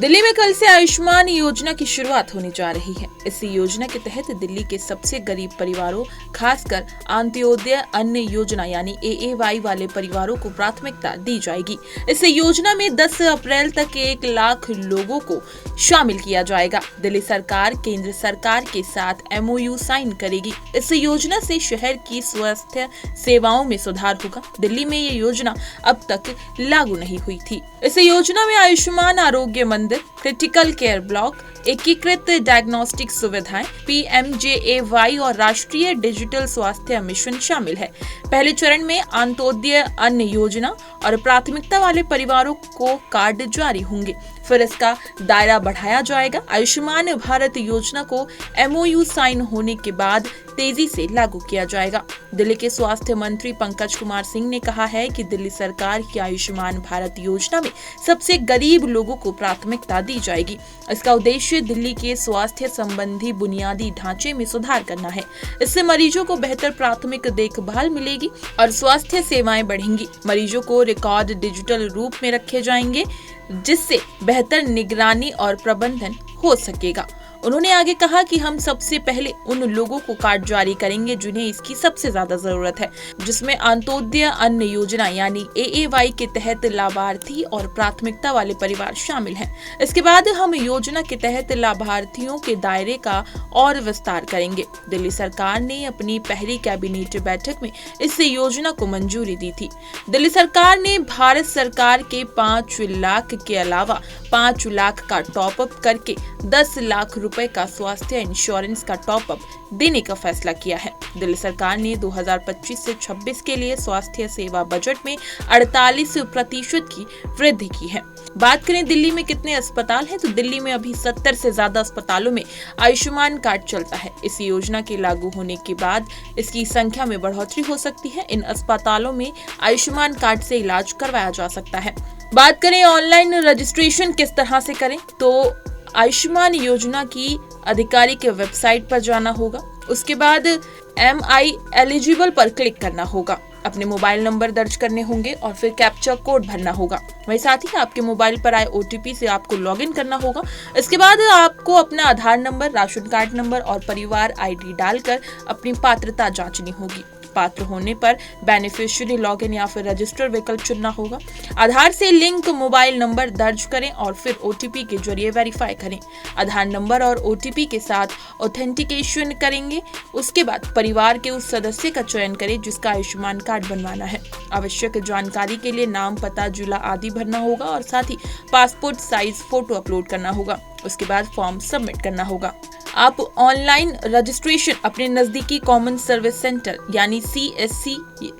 दिल्ली में कल से आयुष्मान योजना की शुरुआत होने जा रही है। इस योजना के तहत दिल्ली के सबसे गरीब परिवारों, खासकर अंत्योदय अन्न योजना यानी AAY वाले परिवारों को प्राथमिकता दी जाएगी। इस योजना में 10 अप्रैल तक 1 लाख लोगों को शामिल किया जाएगा। दिल्ली सरकार केंद्र सरकार के साथ MOU साइन करेगी। इस योजना से शहर की स्वास्थ्य सेवाओं में सुधार होगा। दिल्ली में ये योजना अब तक लागू नहीं हुई थी। इस योजना में आयुष्मान आरोग्य मंदिर, क्रिटिकल केयर ब्लॉक, एकीकृत डायग्नोस्टिक सुविधाएं, PMJAY और राष्ट्रीय डिजिटल स्वास्थ्य मिशन शामिल है। पहले चरण में अंत्योदय अन्न योजना और प्राथमिकता वाले परिवारों को कार्ड जारी होंगे, फिर इसका दायरा बढ़ाया जाएगा। आयुष्मान भारत योजना को MOU साइन होने के बाद तेजी से लागू किया जाएगा। दिल्ली के स्वास्थ्य मंत्री पंकज कुमार सिंह ने कहा है कि दिल्ली सरकार की आयुष्मान भारत योजना में सबसे गरीब लोगों को प्राथमिकता दी जाएगी। इसका उद्देश्य दिल्ली के स्वास्थ्य संबंधी बुनियादी ढांचे में सुधार करना है। इससे मरीजों को बेहतर प्राथमिक देखभाल मिलेगी और स्वास्थ्य सेवाएं बढ़ेंगी। मरीजों को रिकॉर्ड डिजिटल रूप में रखे जाएंगे, जिससे बेहतर निगरानी और प्रबंधन हो सकेगा। उन्होंने आगे कहा कि हम सबसे पहले उन लोगों को कार्ड जारी करेंगे जिन्हें इसकी सबसे ज्यादा जरूरत है, जिसमें अंत्योदय अन्न योजना यानी AAY के तहत लाभार्थी और प्राथमिकता वाले परिवार शामिल हैं। इसके बाद हम योजना के तहत लाभार्थियों के दायरे का और विस्तार करेंगे। दिल्ली सरकार ने अपनी पहली कैबिनेट बैठक में इस योजना को मंजूरी दी थी। दिल्ली सरकार ने भारत सरकार के 5 लाख के अलावा 5 लाख का टॉप अप करके 10 लाख रुपए का स्वास्थ्य इंश्योरेंस का टॉप अप देने का फैसला किया है। दिल्ली सरकार ने 2025 से 26 के लिए स्वास्थ्य सेवा बजट में 48% की वृद्धि की है। बात करें दिल्ली में कितने अस्पताल हैं, तो दिल्ली में अभी 70 से ज्यादा अस्पतालों में आयुष्मान कार्ड चलता है। इस योजना के लागू होने के बाद इसकी संख्या में बढ़ोतरी हो सकती है। इन अस्पतालों में आयुष्मान कार्ड से इलाज करवाया जा सकता है। बात करें ऑनलाइन रजिस्ट्रेशन किस तरह से करें, तो आयुष्मान योजना की आधिकारिक के वेबसाइट पर जाना होगा। उसके बाद MI एलिजिबल पर क्लिक करना होगा। अपने मोबाइल नंबर दर्ज करने होंगे और फिर कैप्चा कोड भरना होगा। वहीं साथ ही आपके मोबाइल पर आए OTP से आपको लॉगिन करना होगा। इसके बाद आपको अपना आधार नंबर, राशन कार्ड नंबर और परिवार ID डालकर अपनी पात्रता जांचनी होगी। पात्र होने पर बेनिफिशियरी लॉगिन या फिर रजिस्टर विकल्प चुनना होगा। आधार से लिंक मोबाइल नंबर दर्ज करें और फिर OTP के जरिए वेरीफाई करें। आधार नंबर और OTP के साथ ऑथेंटिकेशन करेंगे। उसके बाद परिवार के उस सदस्य का चयन करें जिसका आयुष्मान कार्ड बनवाना है। आवश्यक जानकारी के लिए नाम, पता, जिला आदि भरना होगा और साथ ही पासपोर्ट साइज फोटो अपलोड करना होगा। उसके बाद फॉर्म सबमिट करना होगा। आप ऑनलाइन रजिस्ट्रेशन अपने नजदीकी कॉमन सर्विस सेंटर यानी CSC,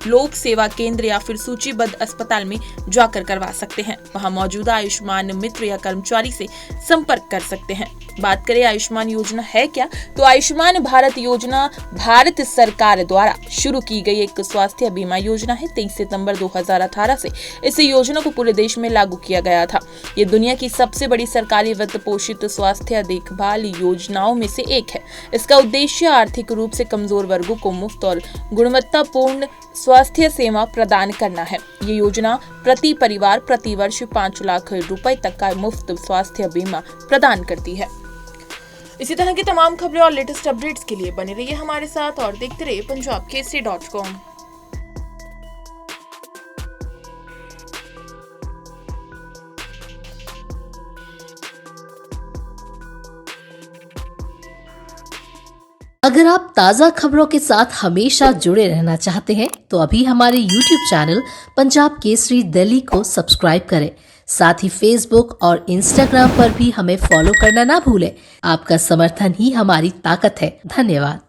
लोक सेवा केंद्र या फिर सूचीबद्ध अस्पताल में जाकर करवा सकते हैं। वहां मौजूदा आयुष्मान मित्र या कर्मचारी से संपर्क कर सकते हैं। बात करें आयुष्मान योजना है क्या, तो आयुष्मान भारत योजना भारत सरकार द्वारा शुरू की गई एक स्वास्थ्य बीमा योजना है। 23 सितंबर 2018 से इस योजना को पूरे देश में लागू किया गया था। ये दुनिया की सबसे बड़ी सरकारी वित्त पोषित स्वास्थ्य देखभाल योजनाओं में से एक है। इसका उद्देश्य आर्थिक रूप से कमजोर वर्गों को मुफ्त और गुणवत्तापूर्ण स्वास्थ्य सेवा प्रदान करना है। ये योजना प्रति परिवार प्रति वर्ष 5 लाख रुपए तक का मुफ्त स्वास्थ्य बीमा प्रदान करती है। इसी तरह की तमाम खबरें और लेटेस्ट अपडेट्स के लिए बने रहिए हमारे साथ और देखते रहिए punjabkesari.com। अगर आप ताज़ा खबरों के साथ हमेशा जुड़े रहना चाहते हैं तो अभी हमारे YouTube चैनल पंजाब केसरी दिल्ली को सब्सक्राइब करें। साथ ही Facebook और Instagram पर भी हमें फॉलो करना ना भूलें। आपका समर्थन ही हमारी ताकत है। धन्यवाद।